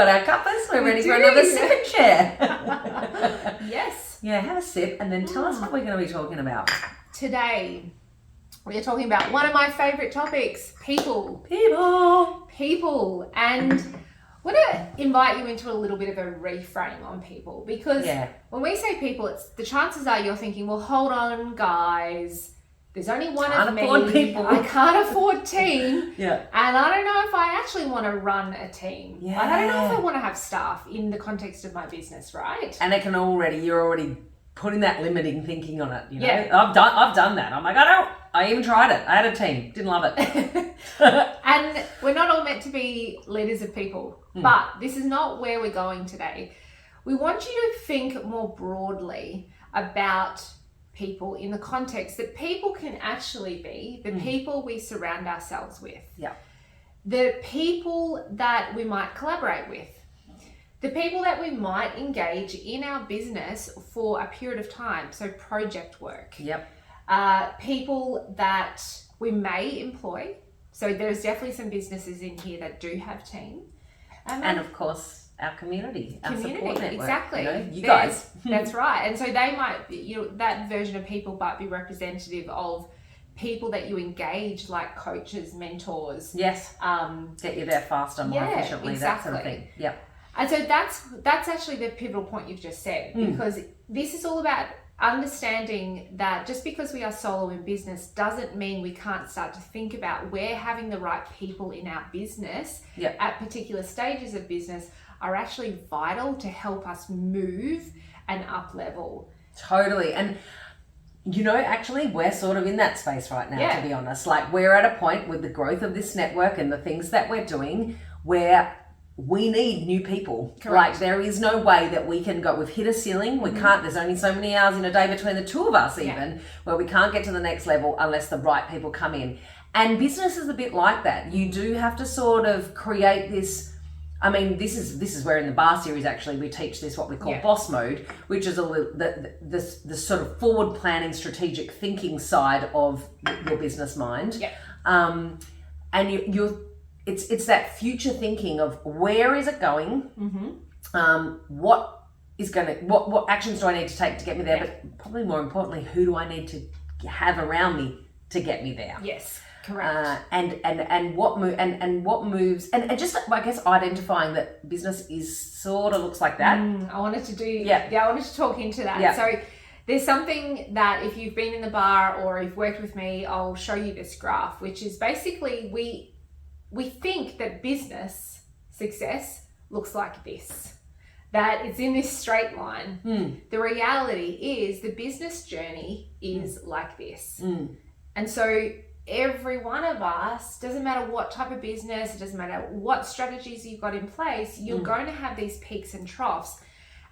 got our cuppers. We're ready for another sip and share. Yes. Yeah, have a sip and then tell us what we're going to be talking about. Today, we are talking about one of my favourite topics, people. People. And I want to invite you into a little bit of a reframe on people, because when we say people, it's the chances are you're thinking, well, hold on, guys. There's only one of me. I can't afford team. Yeah. And I don't know if I actually want to run a team. Yeah. Like, I don't know if I want to have staff in the context of my business, right? And it can you're already putting that limiting thinking on it. You know? Yeah. I've done that. I'm like, I even tried it. I had a team. Didn't love it. And we're not all meant to be leaders of people. But this is not where we're going today. We want you to think more broadly about people in the context that people can actually be the people we surround ourselves with. Yeah. The people that we might collaborate with. The people that we might engage in our business for a period of time. So project work. Yep. People that we may employ. So there's definitely some businesses in here that do have team. And of course, our community, our support network. Exactly. You guys. That's right. And so they might, that version of people might be representative of people that you engage, like coaches, mentors. Yes. Get you there faster, more efficiently, that sort of thing. Yep. And so that's actually the pivotal point you've just said, because this is all about understanding that just because we are solo in business doesn't mean we can't start to think about where having the right people in our business at particular stages of business are actually vital to help us move and up level. Totally. And actually we're sort of in that space right now, to be honest. Like, we're at a point with the growth of this network and the things that we're doing where we need new people. Correct. Like, there is no way that we can go. We've hit a ceiling. We can't, there's only so many hours in a day between the two of us where we can't get to the next level unless the right people come in. And business is a bit like that. You do have to sort of create this. I mean, this is where in the bar series, actually, we teach this, what we call boss mode, which is the sort of forward planning, strategic thinking side of your business mind. Yeah. And it's that future thinking of where is it going? What actions do I need to take to get me there? But probably more importantly, who do I need to have around me to get me there? Yes. Correct. And what moves and just, I guess, identifying that business is sort of looks like that. I wanted to talk into that. Yeah. So there's something that if you've been in the bar or you've worked with me, I'll show you this graph, which is basically we think that business success looks like this, that it's in this straight line. The reality is the business journey is like this. And so every one of us, doesn't matter what type of business, it doesn't matter what strategies you've got in place, you're going to have these peaks and troughs.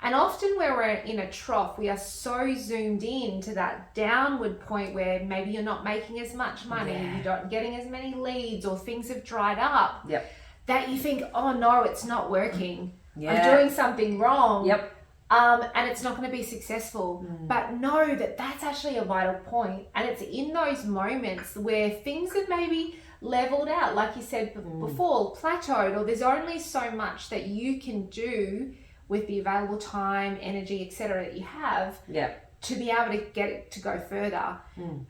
And often where we're in a trough, we are so zoomed in to that downward point where maybe you're not making as much money, you're not getting as many leads, or things have dried up, that you think, oh no, it's not working. I'm doing something wrong. And it's not going to be successful. But know that that's actually a vital point. And it's in those moments where things have maybe leveled out, like you said before, plateaued, or there's only so much that you can do with the available time, energy, etc. that you have to be able to get it to go further.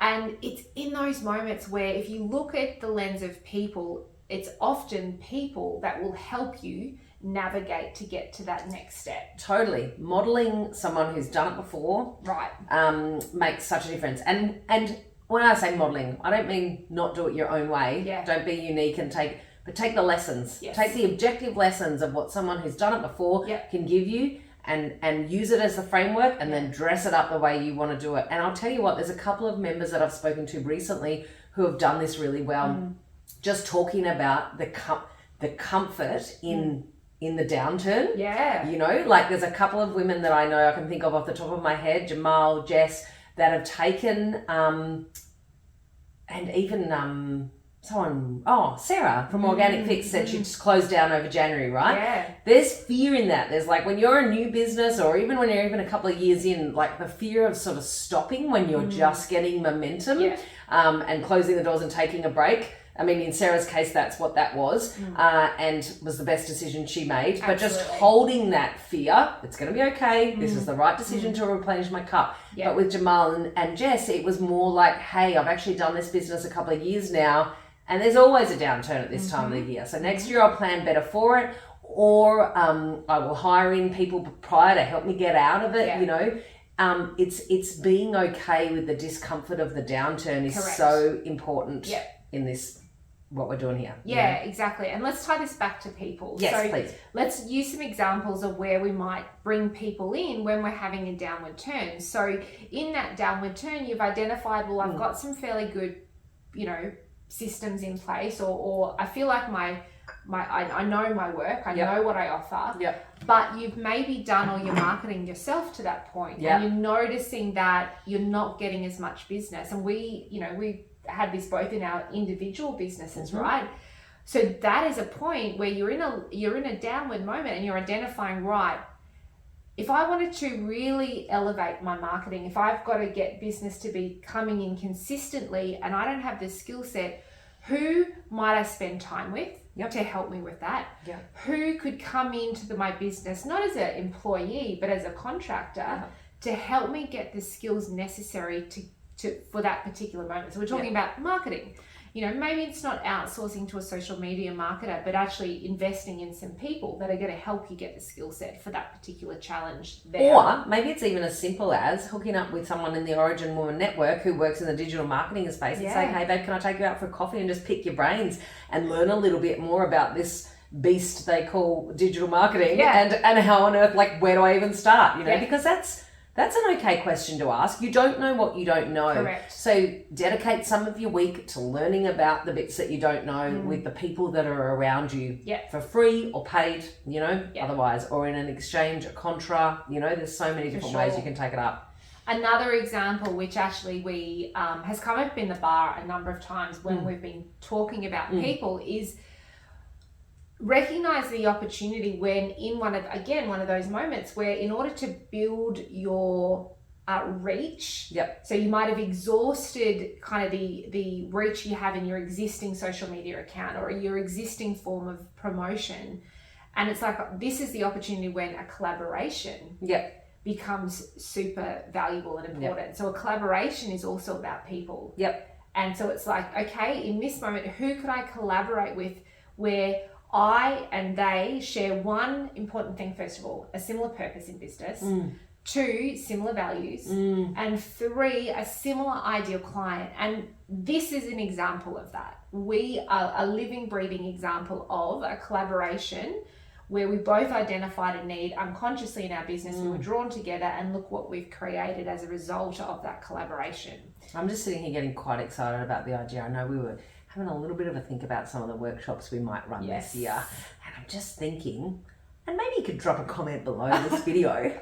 And it's in those moments where if you look at the lens of people, it's often people that will help you navigate to get to that next step. Totally. Modeling someone who's done it before makes such a difference. And when I say modeling, I don't mean not do it your own way. Don't be unique and take the lessons. Take the objective lessons of what someone who's done it before can give you, and use it as the framework, and then dress it up the way you want to do it. And I'll tell you what, there's a couple of members that I've spoken to recently who have done this really well. Just talking about the comfort in the downturn. Like there's a couple of women that I know, I can think of off the top of my head, Jamal, Jess, that have taken and even Sarah from Organic Fix said she just closed down over January, right? There's fear in that. There's like, when you're a new business, or even when you're even a couple of years in, like the fear of sort of stopping when you're just getting momentum. and closing the doors and taking a break. I mean, in Sarah's case, that's what that was, and was the best decision she made. Absolutely. But just holding that fear, it's going to be okay. This is the right decision to replenish my cup. Yep. But with Jamal and Jess, it was more like, hey, I've actually done this business a couple of years now, and there's always a downturn at this time of the year. So next year I'll plan better for it, or I will hire in people prior to help me get out of it. Yeah. You know, it's being okay with the discomfort of the downturn is so important in this. What we're doing here. Yeah, exactly. And let's tie this back to people. Yes, please. Let's use some examples of where we might bring people in when we're having a downward turn. So in that downward turn, you've identified, well, I've got some fairly good, you know, systems in place, or I feel like I know my work, I know what I offer, but you've maybe done all your marketing yourself to that point, and you're noticing that you're not getting as much business. And we had this both in our individual businesses, right? So that is a point where you're in a downward moment, and you're identifying, right, if I wanted to really elevate my marketing, if I've got to get business to be coming in consistently and I don't have the skill set, who might I spend time with to help me with that? Who could come into my business, not as an employee, but as a contractor, to help me get the skills necessary to for that particular moment? So we're talking about marketing. You know, maybe it's not outsourcing to a social media marketer, but actually investing in some people that are going to help you get the skill set for that particular challenge there. Or maybe it's even as simple as hooking up with someone in the Origin Woman Network who works in the digital marketing space and saying, hey babe, can I take you out for a coffee and just pick your brains and learn a little bit more about this beast they call digital marketing and how on earth, like, where do I even start? You know, because that's an okay question to ask. You don't know what you don't know. Correct. So dedicate some of your week to learning about the bits that you don't know with the people that are around you for free or paid, you know, otherwise, or in an exchange, a contra, you know, there's so many different ways you can take it up. Another example, which actually we has come up in the bar a number of times when we've been talking about people, is recognize the opportunity when in one of those moments where, in order to build your reach, so you might have exhausted kind of the reach you have in your existing social media account or your existing form of promotion, and it's like, this is the opportunity when a collaboration becomes super valuable and important. So a collaboration is also about people. And so it's like, okay, in this moment, who could I collaborate with where I and they share one important thing? First of all, a similar purpose in business, 2, similar values, and 3, a similar ideal client. And this is an example of that. We are a living, breathing example of a collaboration where we both identified a need unconsciously in our business. We were drawn together, and look what we've created as a result of that collaboration. I'm just sitting here getting quite excited about the idea. I know we were having a little bit of a think about some of the workshops we might run this year. And I'm just thinking, and maybe you could drop a comment below this video,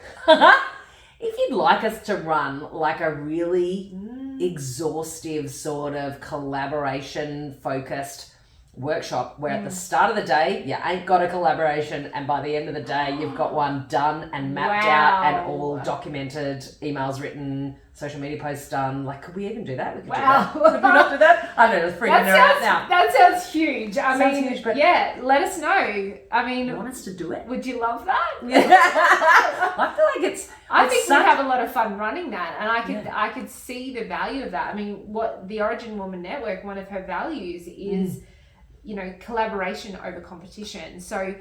if you'd like us to run like a really exhaustive sort of collaboration focused workshop where at the start of the day you ain't got a collaboration, and by the end of the day you've got one done and mapped out and all documented, emails written, social media posts done. Like, could we even do that? We could do that. Could we not do that? I don't know, it's freaking out now. That sounds huge. I mean, but let us know. I mean, you want us to do it? Would you love that? I feel like I think we'd have a lot of fun running that, and I could see the value of that. I mean, what the Origin Woman Network, one of her values is you know, collaboration over competition. So,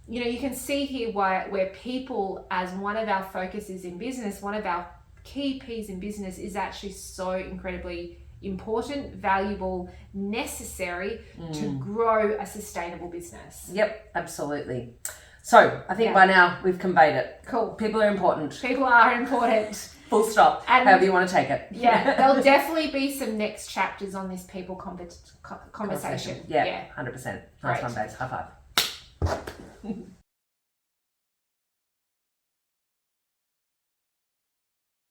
you know, you can see here where people, as one of our focuses in business, one of our key P's in business, is actually so incredibly important, valuable, necessary to grow a sustainable business. Yep, absolutely. So I think by now we've conveyed it. Cool. People are important. People are important. Full stop. And however you want to take it. Yeah, there'll definitely be some next chapters on this people conversation. Yeah, 100%. Nice one, babes. High five.